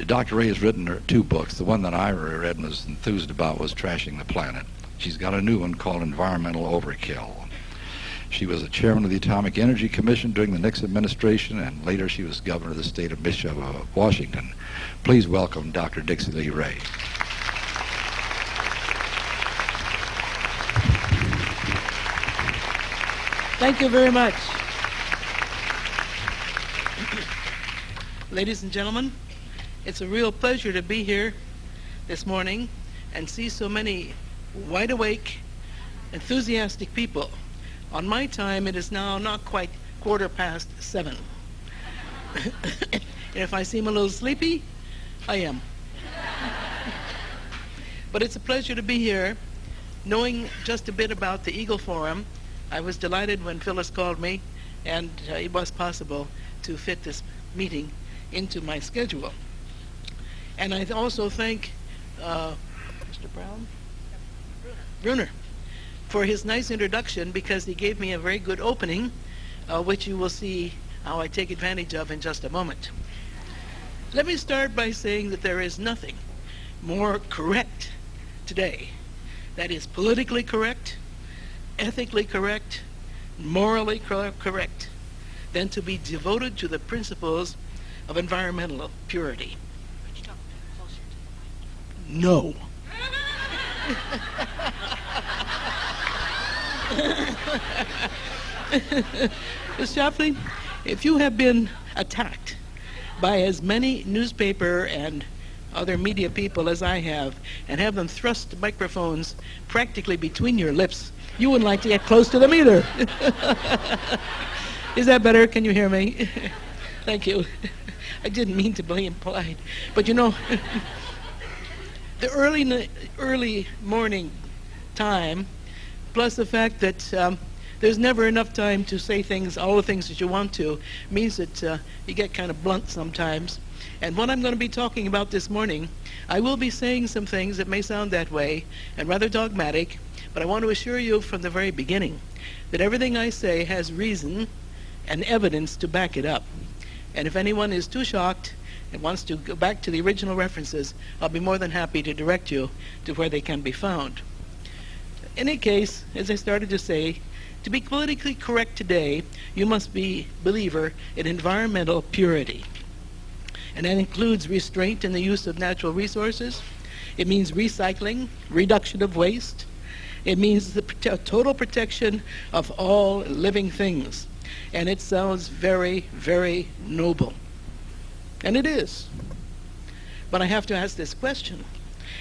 Dr. Ray has written two books. The one that I read and was enthused about was Trashing the Planet. She's got a new one called Environmental Overkill. She was the chairman of the Atomic Energy Commission during the Nixon administration, and later she was governor of the state of Washington. Please welcome Dr. Dixie Lee Ray. Thank you very much. Ladies and gentlemen, it's a real pleasure to be here this morning and see so many wide awake, enthusiastic people. On my time, it is now not quite 7:15. And if I seem a little sleepy, I am. But it's a pleasure to be here. Knowing just a bit about the Eagle Forum, I was delighted when Phyllis called me, and it was possible to fit this meeting into my schedule. And I also thank Mr. Bruner for his nice introduction, because he gave me a very good opening, which you will see how I take advantage of in just a moment. Let me start by saying that there is nothing more correct today, that is politically correct, ethically correct, morally correct, than to be devoted to the principles of environmental purity. No. Ms. Chaplin, if you have been attacked by as many newspaper and other media people as I have, and have them thrust microphones practically between your lips, you wouldn't like to get close to them either. Is that better? Can you hear me? Thank you. I didn't mean to be impolite, but you know, the early morning time, plus the fact that there's never enough time to say things, all the things that you want to, means that you get kind of blunt sometimes. And what I'm going to be talking about this morning, I will be saying some things that may sound that way and rather dogmatic, but I want to assure you from the very beginning that everything I say has reason and evidence to back it up. And if anyone is too shocked and wants to go back to the original references, I'll be more than happy to direct you to where they can be found. In any case, as I started to say, to be politically correct today, you must be a believer in environmental purity. And that includes restraint in the use of natural resources. It means recycling, reduction of waste. It means the total protection of all living things. And it sounds very, very noble. And it is. But I have to ask this question.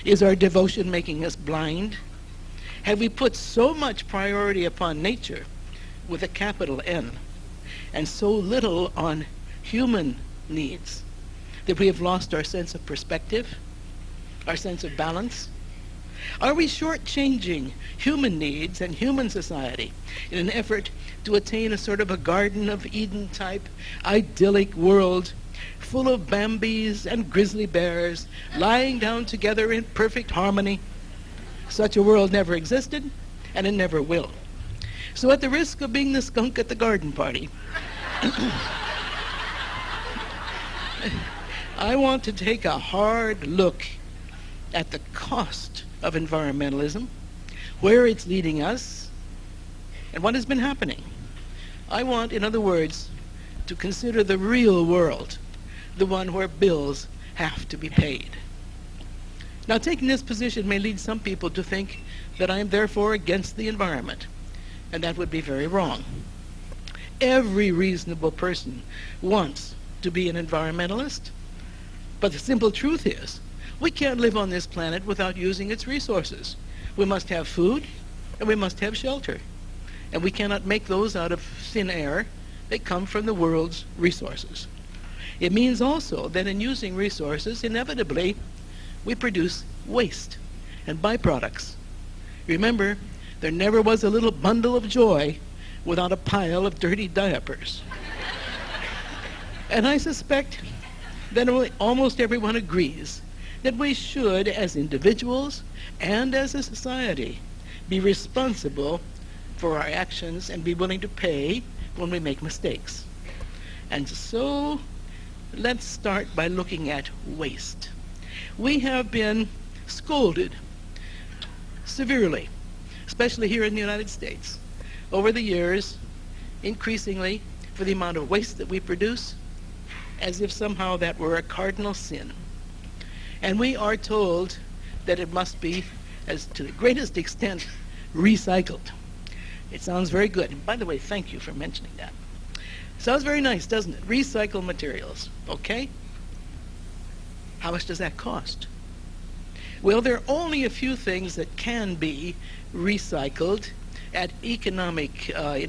Is our devotion making us blind? Have we put so much priority upon nature, with a capital N, and so little on human needs, that we have lost our sense of perspective, our sense of balance? Are we shortchanging human needs and human society in an effort to attain a sort of a Garden of Eden type idyllic world full of Bambis and grizzly bears lying down together in perfect harmony? Such a world never existed, and it never will. So at the risk of being the skunk at the garden party, I want to take a hard look at the cost of environmentalism, where it's leading us, and what has been happening. I want, in other words, to consider the real world, the one where bills have to be paid. Now, taking this position may lead some people to think that I am therefore against the environment, and that would be very wrong. Every reasonable person wants to be an environmentalist, but the simple truth is, we can't live on this planet without using its resources. We must have food, and we must have shelter, and we cannot make those out of thin air. They come from the world's resources. It means also that in using resources, inevitably, we produce waste and byproducts. Remember, there never was a little bundle of joy without a pile of dirty diapers. And I suspect that almost everyone agrees that we should, as individuals and as a society, be responsible for our actions and be willing to pay when we make mistakes. And so let's start by looking at waste. We have been scolded severely, especially here in the United States, over the years, increasingly, for the amount of waste that we produce, as if somehow that were a cardinal sin. And we are told that it must be, as to the greatest extent, recycled. It sounds very good. And by the way, thank you for mentioning that. Sounds very nice, doesn't it? Recycled materials, okay? How much does that cost? Well, there are only a few things that can be recycled in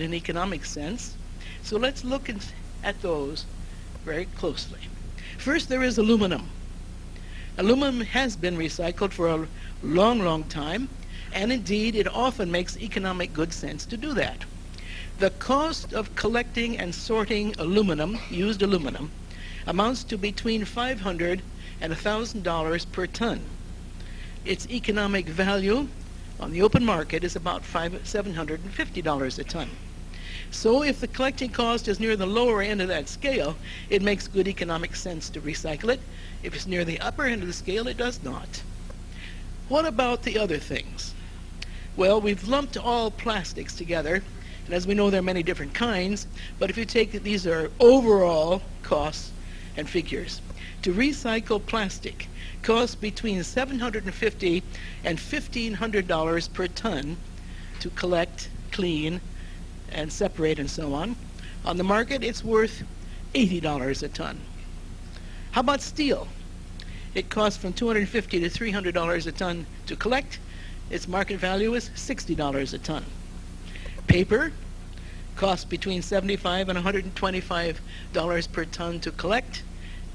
an economic sense. So let's look at those very closely. First, there is aluminum. Aluminum has been recycled for a long, long time, and indeed it often makes economic good sense to do that. The cost of collecting and sorting aluminum, used aluminum, amounts to between $500 and $1,000 per ton. Its economic value on the open market is about $750 a ton. So if the collecting cost is near the lower end of that scale, it makes good economic sense to recycle it. If it's near the upper end of the scale, it does not. What about the other things? Well, we've lumped all plastics together, and as we know, there are many different kinds, but if you take it, these are overall costs and figures. To recycle plastic costs between $750 and $1,500 per ton to collect, clean, and separate and so on. On the market, it's worth $80 a ton. How about steel? It costs from $250 to $300 a ton to collect. Its market value is $60 a ton. Paper costs between $75 and $125 per ton to collect,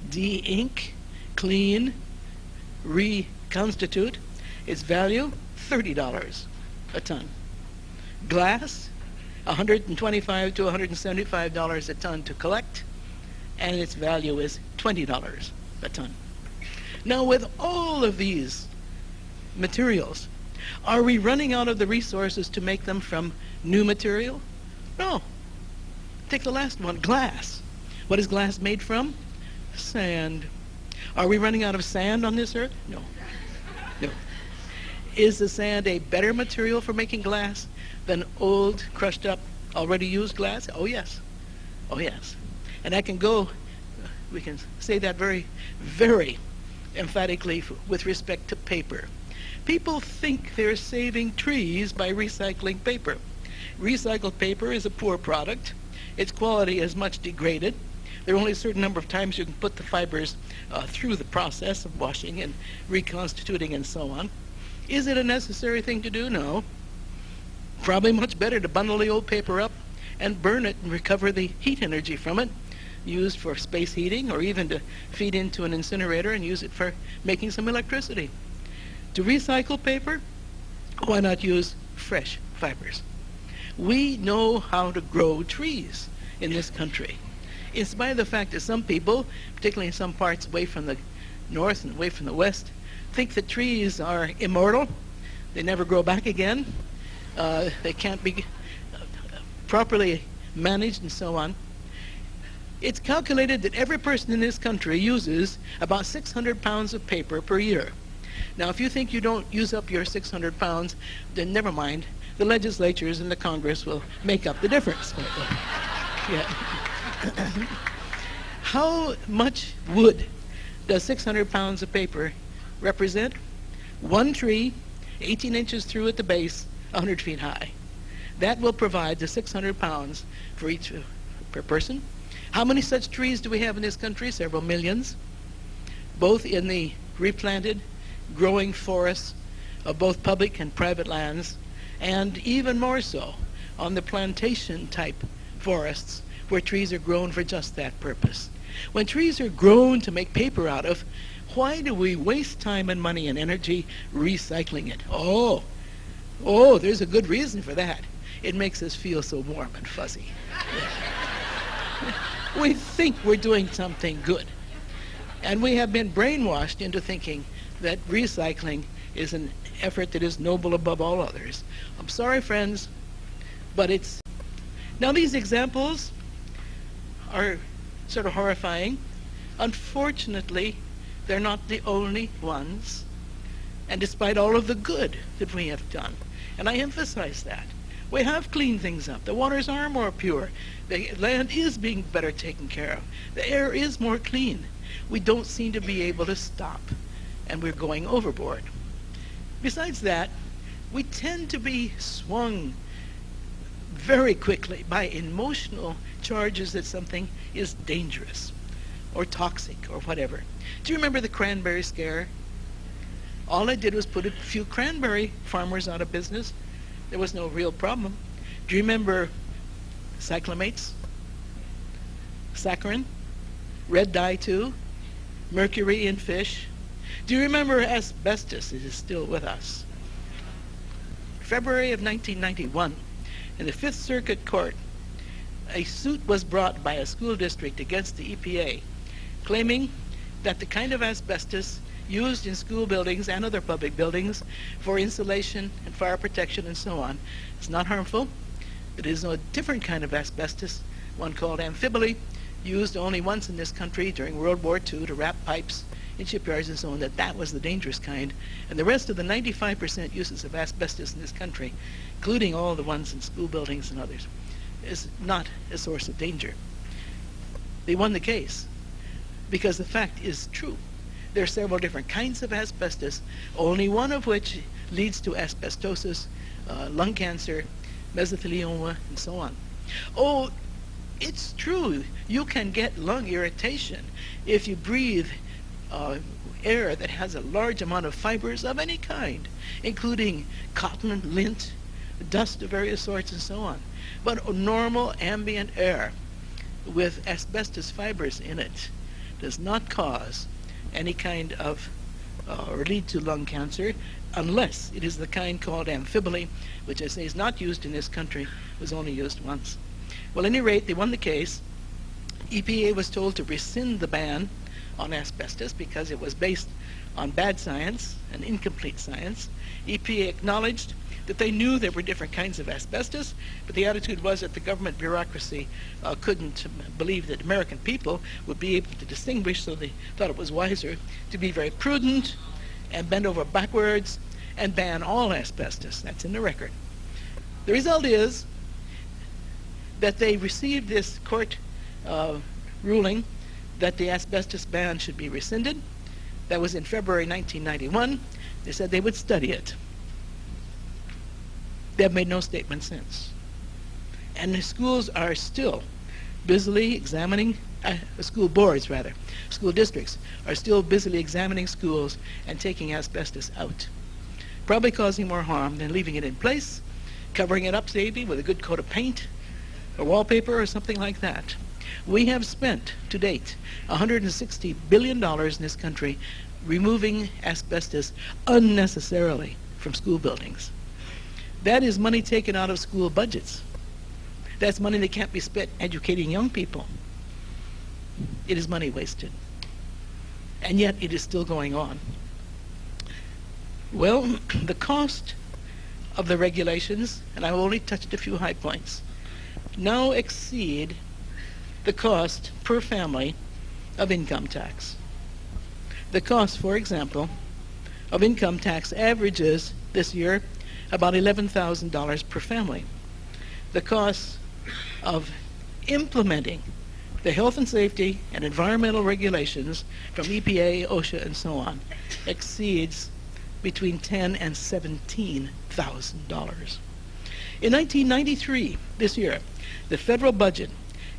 de-ink, clean, reconstitute. Its value, $30 a ton. Glass, $125 to $175 a ton to collect, and its value is $20 a ton. Now, with all of these materials, are we running out of the resources to make them from new material? No. Take the last one, glass. What is glass made from? Sand. Are we running out of sand on this earth? No. No. Is the sand a better material for making glass than old, crushed up, already used glass? Oh, yes. Oh, yes. And we can say that very, very emphatically with respect to paper. People think they're saving trees by recycling paper. Recycled paper is a poor product. Its quality is much degraded. There are only a certain number of times you can put the fibers through the process of washing and reconstituting and so on. Is it a necessary thing to do? No. Probably much better to bundle the old paper up and burn it and recover the heat energy from it, used for space heating, or even to feed into an incinerator and use it for making some electricity. To recycle paper, why not use fresh fibers? We know how to grow trees in this country. In spite of the fact that some people, particularly in some parts away from the north and away from the west, think that trees are immortal. They never grow back again. They can't be properly managed and so on. It's calculated that every person in this country uses about 600 pounds of paper per year. Now, if you think you don't use up your 600 pounds, then never mind. The legislatures and the Congress will make up the difference. Yeah. How much wood does 600 pounds of paper represent? One tree, 18 inches through at the base, 100 feet high. That will provide the 600 pounds for each per person. How many such trees do we have in this country? Several millions, both in the replanted, growing forests of both public and private lands, and even more so on the plantation type forests where trees are grown for just that purpose. When trees are grown to make paper out of, why do we waste time and money and energy recycling it? Oh, there's a good reason for that. It makes us feel so warm and fuzzy. We think we're doing something good. And we have been brainwashed into thinking that recycling is an effort that is noble above all others. I'm sorry, friends, but it's... Now, these examples are sort of horrifying, Unfortunately, they're not the only ones, and despite all of the good that we have done, and I emphasize that, we have cleaned things up. The waters are more pure. The land is being better taken care of. The air is more clean. We don't seem to be able to stop, and we're going overboard. Besides that, we tend to be swung very quickly by emotional charges that something is dangerous or toxic or whatever. Do you remember the Cranberry Scare? All it did was put a few cranberry farmers out of business. There was no real problem. Do you remember cyclamates, saccharin, red dye 2, mercury in fish? Do you remember asbestos? It is still with us. February of 1991, in the Fifth Circuit Court, a suit was brought by a school district against the EPA, claiming that the kind of asbestos used in school buildings and other public buildings for insulation and fire protection and so on is not harmful. It is a different kind of asbestos, one called amphibole, used only once in this country during World War II to wrap pipes in shipyards and so on, that was the dangerous kind. And the rest of the 95% uses of asbestos in this country, including all the ones in school buildings and others, is not a source of danger. They won the case because the fact is true. There are several different kinds of asbestos, only one of which leads to asbestosis, lung cancer, mesothelioma, and so on. Oh, it's true. You can get lung irritation if you breathe air that has a large amount of fibers of any kind, including cotton, lint, dust of various sorts, and so on. But normal ambient air with asbestos fibers in it does not cause any kind of or lead to lung cancer unless it is the kind called amphibole, which I say is not used in this country, was only used once. Well, at any rate, they won the case. EPA was told to rescind the ban on asbestos because it was based on bad science and incomplete science. EPA acknowledged that they knew there were different kinds of asbestos, but the attitude was that the government bureaucracy couldn't believe that American people would be able to distinguish, so they thought it was wiser to be very prudent and bend over backwards and ban all asbestos. That's in the record. The result is that they received this court ruling that the asbestos ban should be rescinded. That was in February 1991. They said they would study it. They have made no statement since. And the schools are still busily examining, school boards rather, school districts are still busily examining schools and taking asbestos out. Probably causing more harm than leaving it in place, covering it up maybe with a good coat of paint or wallpaper or something like that. We have spent to date $160 billion in this country removing asbestos unnecessarily from school buildings. That is money taken out of school budgets. That's money that can't be spent educating young people. It is money wasted. And yet it is still going on. Well, the cost of the regulations, and I've only touched a few high points, now exceed the cost per family of income tax. The cost, for example, of income tax averages this year about $11,000 per family. The cost of implementing the health and safety and environmental regulations from EPA, OSHA, and so on exceeds between $10,000 and $17,000. In 1993, this year, the federal budget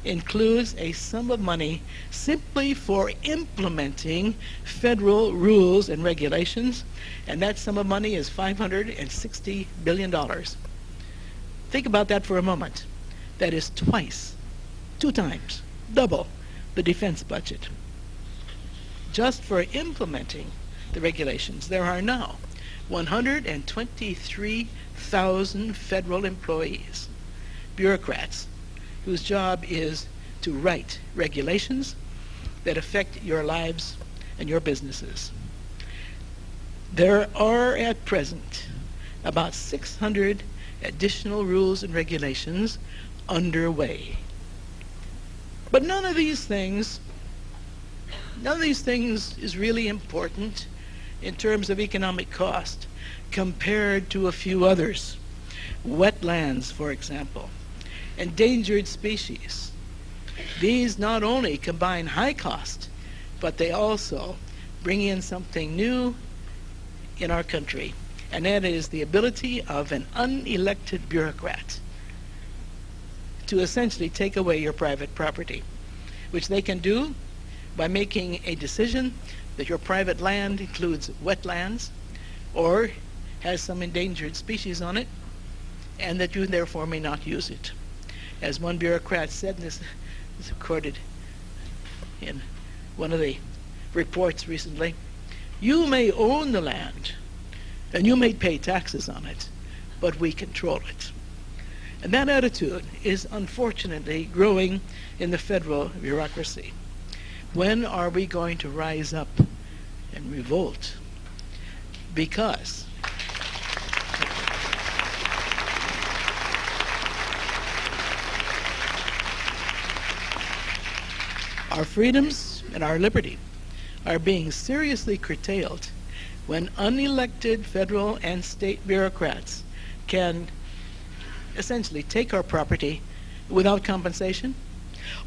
includes a sum of money simply for implementing federal rules and regulations, and that sum of money is $560 billion. Think about that for a moment. That is twice, 2 times, double the defense budget. Just for implementing the regulations, there are now 123,000 federal employees, bureaucrats, whose job is to write regulations that affect your lives and your businesses. There are at present about 600 additional rules and regulations underway. But none of these things None of these things is really important in terms of economic cost compared to a few others. Wetlands, for example, endangered species. These not only combine high cost, but they also bring in something new in our country, and that is the ability of an unelected bureaucrat to essentially take away your private property, which they can do by making a decision that your private land includes wetlands or has some endangered species on it, and that you therefore may not use it. As one bureaucrat said, and this is recorded in one of the reports recently, you may own the land and you may pay taxes on it, but we control it. And that attitude is unfortunately growing in the federal bureaucracy. When are we going to rise up and revolt? Because our freedoms and our liberty are being seriously curtailed when unelected federal and state bureaucrats can essentially take our property without compensation,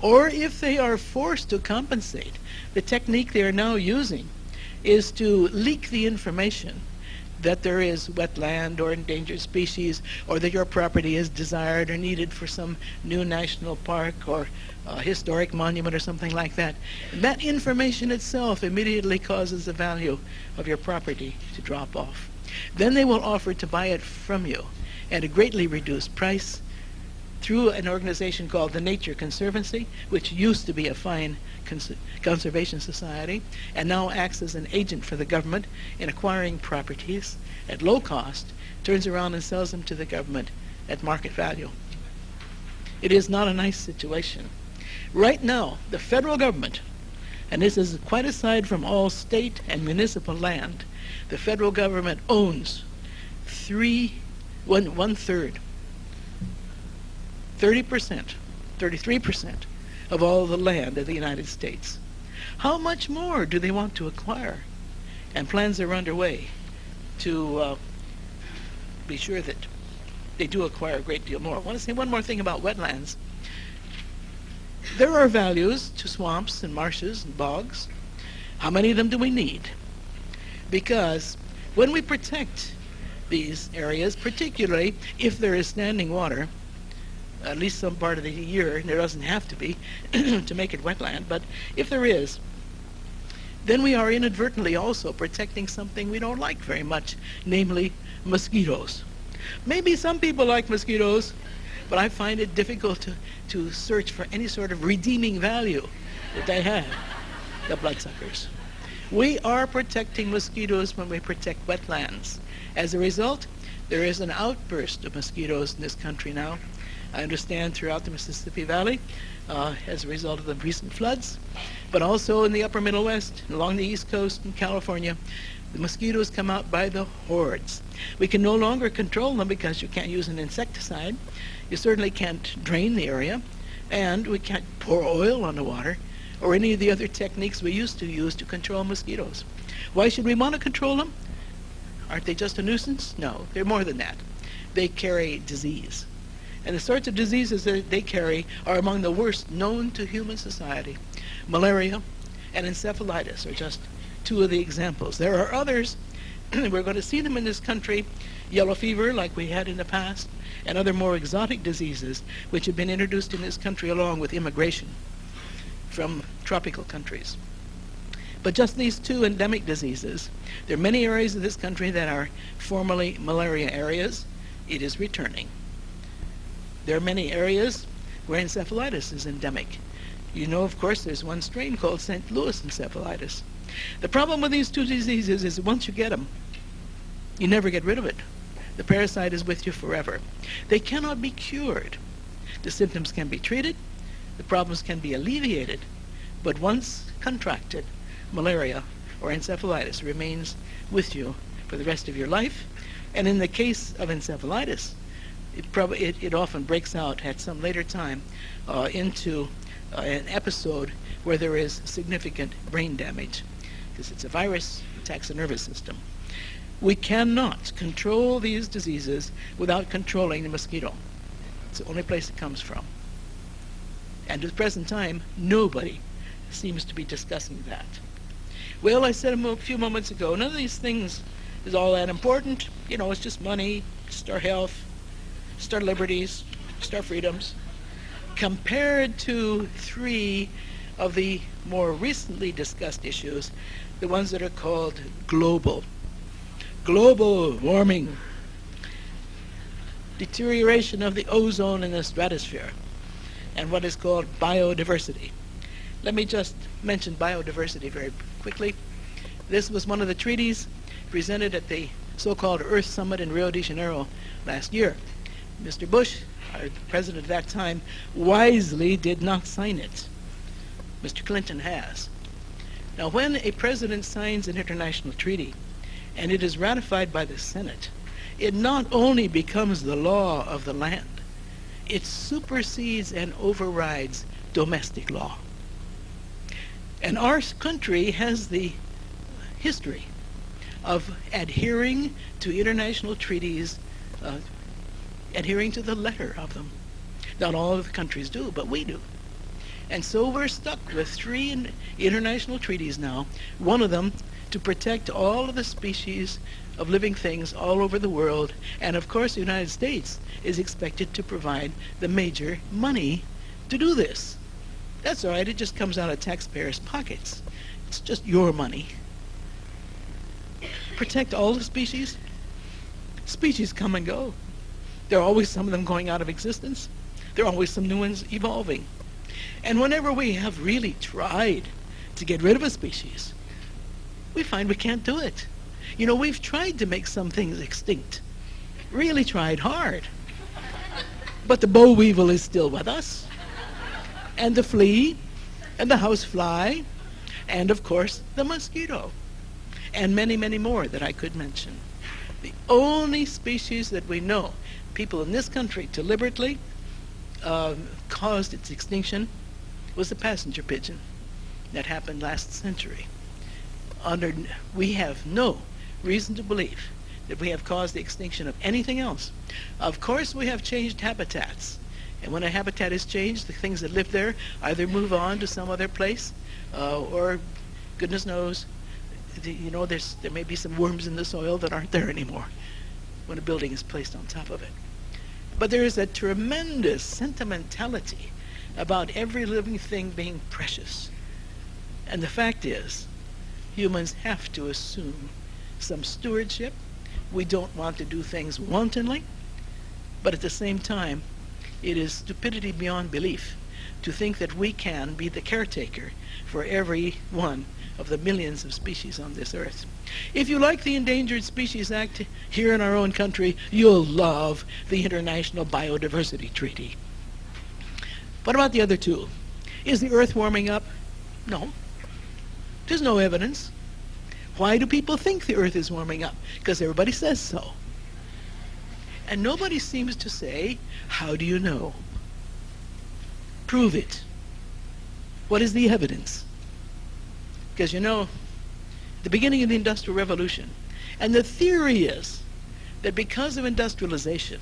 or if they are forced to compensate, the technique they are now using is to leak the information that there is wetland or endangered species, or that your property is desired or needed for some new national park or historic monument or something like that. And that information itself immediately causes the value of your property to drop off. Then they will offer to buy it from you at a greatly reduced price through an organization called the Nature Conservancy, which used to be a fine conservation society and now acts as an agent for the government in acquiring properties at low cost, turns around and sells them to the government at market value. It is not a nice situation. Right now, the federal government, and this is quite aside from all state and municipal land, the federal government owns one-third, 30%, 33% of all the land of the United States. How much more do they want to acquire? And plans are underway to be sure that they do acquire a great deal more. I want to say one more thing about wetlands. There are values to swamps and marshes and bogs. How many of them do we need? Because when we protect these areas, particularly if there is standing water, at least some part of the year, and there doesn't have to be to make it wetland, but if there is, then we are inadvertently also protecting something we don't like very much, namely mosquitoes. Maybe some people like mosquitoes, but I find it difficult to search for any sort of redeeming value that they have, the bloodsuckers. We are protecting mosquitoes when we protect wetlands. As a result, there is an outburst of mosquitoes in this country now. I understand throughout the Mississippi Valley as a result of the recent floods, but also in the upper Middle West, along the East Coast in California, the mosquitoes come out by the hordes. We can no longer control them because you can't use an insecticide. You certainly can't drain the area, and we can't pour oil on the water or any of the other techniques we used to use to control mosquitoes. Why should we want to control them? Aren't they just a nuisance? No, they're more than that. They carry disease. And the sorts of diseases that they carry are among the worst known to human society. Malaria and encephalitis are just two of the examples. There are others. We're going to see them in this country. Yellow fever, like we had in the past, and other more exotic diseases which have been introduced in this country along with immigration from tropical countries. But just these two endemic diseases, there are many areas of this country that are formerly malaria areas. It is returning. There are many areas where encephalitis is endemic. You know, of course, there's one strain called St. Louis encephalitis. The problem with these two diseases is that once you get them, you never get rid of it. The parasite is with you forever. They cannot be cured. The symptoms can be treated, the problems can be alleviated, but once contracted, malaria or encephalitis remains with you for the rest of your life. And in the case of encephalitis, it often breaks out at some later time into an episode where there is significant brain damage, because it's a virus, attacks the nervous system. We cannot control these diseases without controlling the mosquito. It's the only place it comes from. And at the present time, nobody seems to be discussing that. Well, I said a few moments ago, none of these things is all that important. You know, it's just money, just our health, just our liberties, just our freedoms. Compared to three of the more recently discussed issues, the ones that are called global warming, deterioration of the ozone in the stratosphere, and what is called biodiversity. Let me just mention biodiversity very quickly. This was one of the treaties presented at the so-called Earth Summit in Rio de Janeiro last year. Mr. Bush, our president at that time, wisely did not sign it. Mr. Clinton has. Now, when a president signs an international treaty and it is ratified by the Senate, it not only becomes the law of the land, it supersedes and overrides domestic law. And our country has the history of adhering to international treaties, adhering to the letter of them. Not all of the countries do, but we do. And so we're stuck with three international treaties now, one of them to protect all of the species of living things all over the world. And of course, the United States is expected to provide the major money to do this. That's all right, it just comes out of taxpayers' pockets. It's just your money. Protect all the species. Species come and go. There are always some of them going out of existence. There are always some new ones evolving. And whenever we have really tried to get rid of a species, we find we can't do it. You know, we've tried to make some things extinct. Really tried hard. But the boll weevil is still with us. And the flea, and the housefly, and of course the mosquito. And many, many more that I could mention. The only species that we know people in this country deliberately caused its extinction was the passenger pigeon. That happened last century. We have no reason to believe that we have caused the extinction of anything else. Of course, we have changed habitats. And when a habitat is changed, the things that live there either move on to some other place, or goodness knows, you know, there may be some worms in the soil that aren't there anymore when a building is placed on top of it. But there is a tremendous sentimentality about every living thing being precious. And the fact is, humans have to assume some stewardship. We don't want to do things wantonly, but at the same time, it is stupidity beyond belief to think that we can be the caretaker for every one of the millions of species on this earth. If you like the Endangered Species Act here in our own country, you'll love the International Biodiversity Treaty. What about the other two? Is the earth warming up? No. There's no evidence. Why do people think the earth is warming up? Because everybody says so. And nobody seems to say, how do you know? Prove it. What is the evidence? Because you know, the beginning of the Industrial Revolution, and the theory is that because of industrialization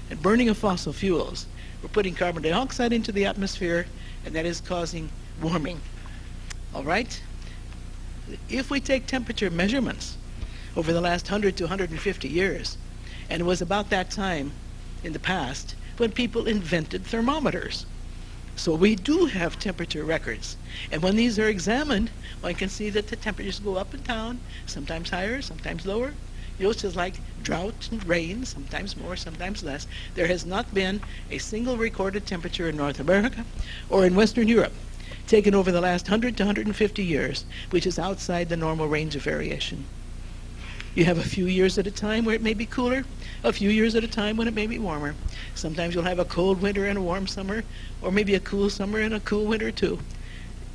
and burning of fossil fuels, we're putting carbon dioxide into the atmosphere, and that is causing warming. All right? If we take temperature measurements over the last 100 to 150 years, and it was about that time in the past when people invented thermometers. So we do have temperature records. And when these are examined, one can see that the temperatures go up and down, sometimes higher, sometimes lower. You know, it's just like drought and rain, sometimes more, sometimes less. There has not been a single recorded temperature in North America or in Western Europe taken over the last 100 to 150 years, which is outside the normal range of variation. You have a few years at a time where it may be cooler, a few years at a time when it may be warmer. Sometimes you'll have a cold winter and a warm summer, or maybe a cool summer and a cool winter too.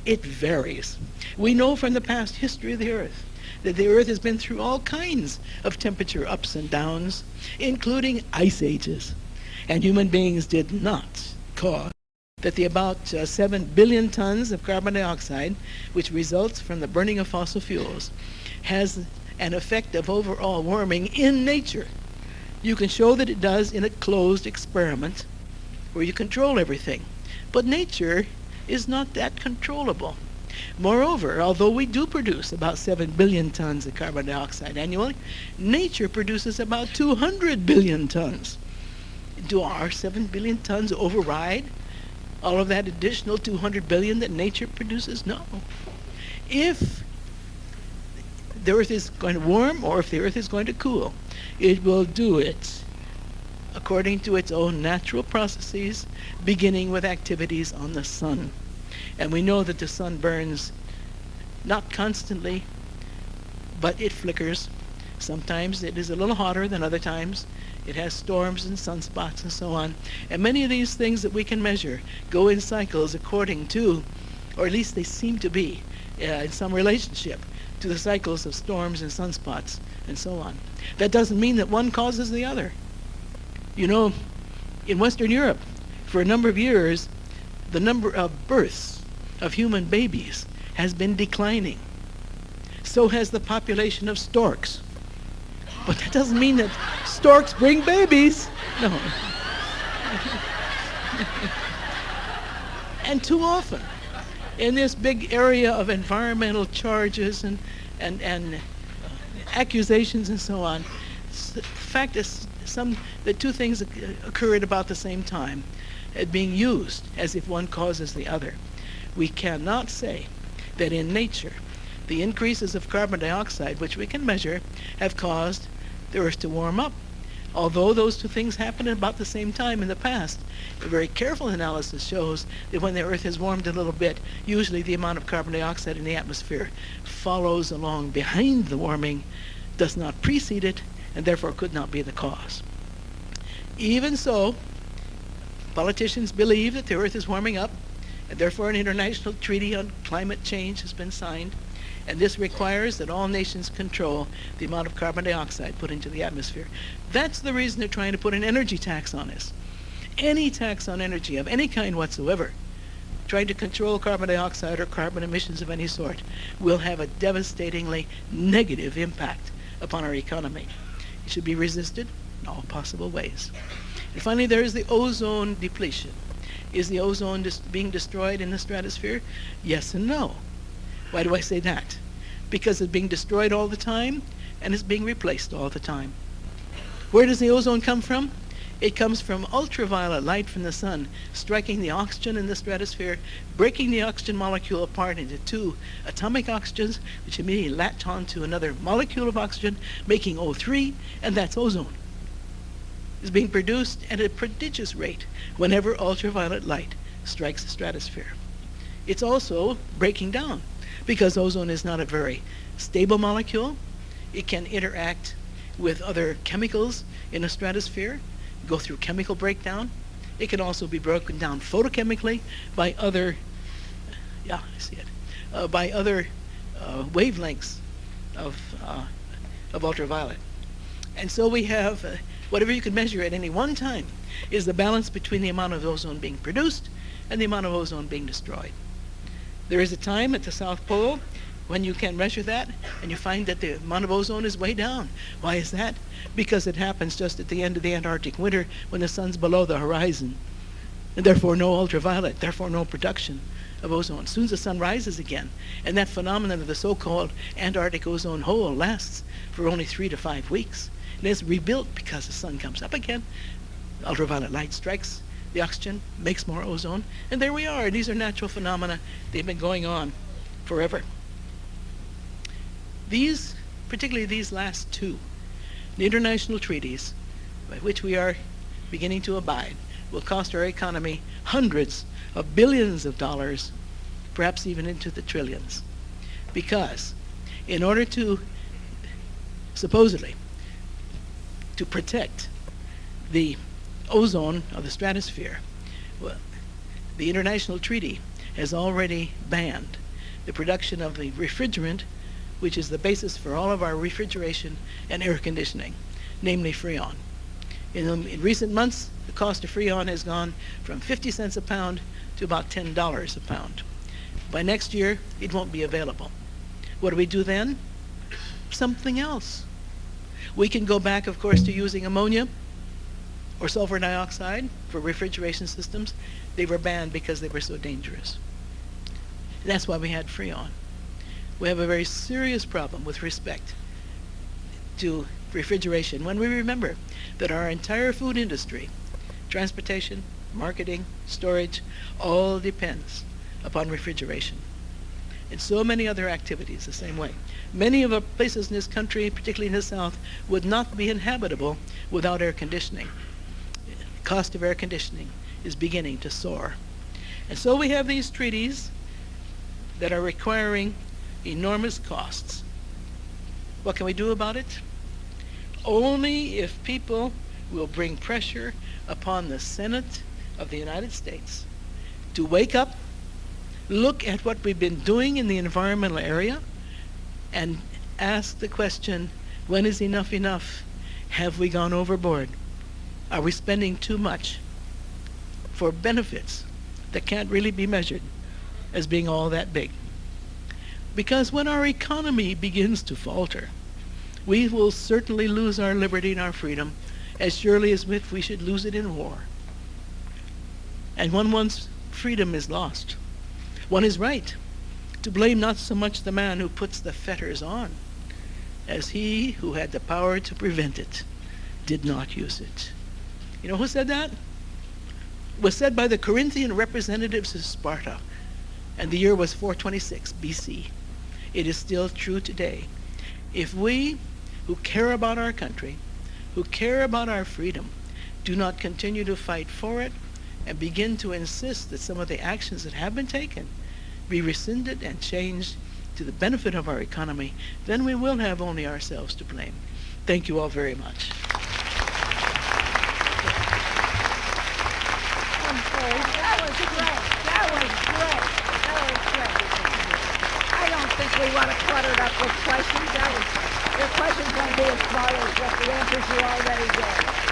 It varies. We know from the past history of the earth that the earth has been through all kinds of temperature ups and downs, including ice ages. And human beings did not cause that the about 7 billion tons of carbon dioxide, which results from the burning of fossil fuels, has an effect of overall warming in nature. You can show that it does in a closed experiment where you control everything. But nature is not that controllable. Moreover, although we do produce about 7 billion tons of carbon dioxide annually, nature produces about 200 billion tons. Do our 7 billion tons override all of that additional 200 billion that nature produces? No. If the Earth is going to warm or if the Earth is going to cool, it will do it according to its own natural processes, beginning with activities on the sun. And we know that the sun burns not constantly, but it flickers. Sometimes it is a little hotter than other times. It has storms and sunspots and so on. And many of these things that we can measure go in cycles according to, or at least they seem to be, in some relationship to the cycles of storms and sunspots and so on. That doesn't mean that one causes the other. You know, in Western Europe, for a number of years, the number of births of human babies has been declining. So has the population of storks. But that doesn't mean that storks bring babies. No. And too often, in this big area of environmental charges and accusations and so on, the fact is the two things occur at about the same time, being used as if one causes the other. We cannot say that in nature the increases of carbon dioxide, which we can measure, have caused the Earth to warm up. Although those two things happened at about the same time in the past, a very careful analysis shows that when the Earth has warmed a little bit, usually the amount of carbon dioxide in the atmosphere follows along behind the warming, does not precede it, and therefore could not be the cause. Even so, politicians believe that the Earth is warming up, and therefore an international treaty on climate change has been signed, and this requires that all nations control the amount of carbon dioxide put into the atmosphere. That's the reason they're trying to put an energy tax on us. Any tax on energy of any kind whatsoever, trying to control carbon dioxide or carbon emissions of any sort, will have a devastatingly negative impact upon our economy. It should be resisted in all possible ways. And finally, there is the ozone depletion. Is the ozone being destroyed in the stratosphere? Yes and no. Why do I say that? Because it's being destroyed all the time and it's being replaced all the time. Where does the ozone come from? It comes from ultraviolet light from the sun, striking the oxygen in the stratosphere, breaking the oxygen molecule apart into two atomic oxygens, which immediately latch onto another molecule of oxygen, making O3, and that's ozone. It's being produced at a prodigious rate whenever ultraviolet light strikes the stratosphere. It's also breaking down, because ozone is not a very stable molecule. It can interact with other chemicals in the stratosphere, go through chemical breakdown. It can also be broken down photochemically by other, by other wavelengths of ultraviolet. And so we have whatever you can measure at any one time is the balance between the amount of ozone being produced and the amount of ozone being destroyed. There is a time at the South Pole when you can measure that and you find that the amount of ozone is way down. Why is that? Because it happens just at the end of the Antarctic winter when the sun's below the horizon, and therefore no ultraviolet, therefore no production of ozone. As soon as the sun rises again, and that phenomenon of the so-called Antarctic ozone hole lasts for only 3 to 5 weeks, and it's rebuilt because the sun comes up again, ultraviolet light strikes the oxygen, makes more ozone, and there we are. These are natural phenomena. They've been going on forever. These, particularly these last two, the international treaties by which we are beginning to abide, will cost our economy hundreds of billions of dollars, perhaps even into the trillions. Because in order to, supposedly, to protect the ozone of the stratosphere, well, the international treaty has already banned the production of the refrigerant which is the basis for all of our refrigeration and air conditioning, namely Freon. In recent months, the cost of Freon has gone from 50 cents a pound to about $10 a pound. By next year, it won't be available. What do we do then? Something else. We can go back, of course, to using ammonia or sulfur dioxide for refrigeration systems. They were banned because they were so dangerous. That's why we had Freon. We have a very serious problem with respect to refrigeration when we remember that our entire food industry, transportation, marketing, storage, all depends upon refrigeration. And so many other activities the same way. Many of our places in this country, particularly in the South, would not be inhabitable without air conditioning. The cost of air conditioning is beginning to soar. And so we have these treaties that are requiring enormous costs. What can we do about it? Only if people will bring pressure upon the Senate of the United States to wake up, look at what we've been doing in the environmental area, and ask the question, when is enough enough? Have we gone overboard? Are we spending too much for benefits that can't really be measured as being all that big? Because when our economy begins to falter, we will certainly lose our liberty and our freedom as surely as if we should lose it in war. And when one's freedom is lost, one is right to blame not so much the man who puts the fetters on as he who had the power to prevent it did not use it. You know who said that? It was said by the Corinthian representatives of Sparta, and the year was 426 BC. It is still true today. If we who care about our country, who care about our freedom, do not continue to fight for it and begin to insist that some of the actions that have been taken be rescinded and changed to the benefit of our economy, then we will have only ourselves to blame. Thank you all very much. That was great. That was great. I don't think we want to clutter it up with questions. Your questions won't be as smart as what the answers you already gave.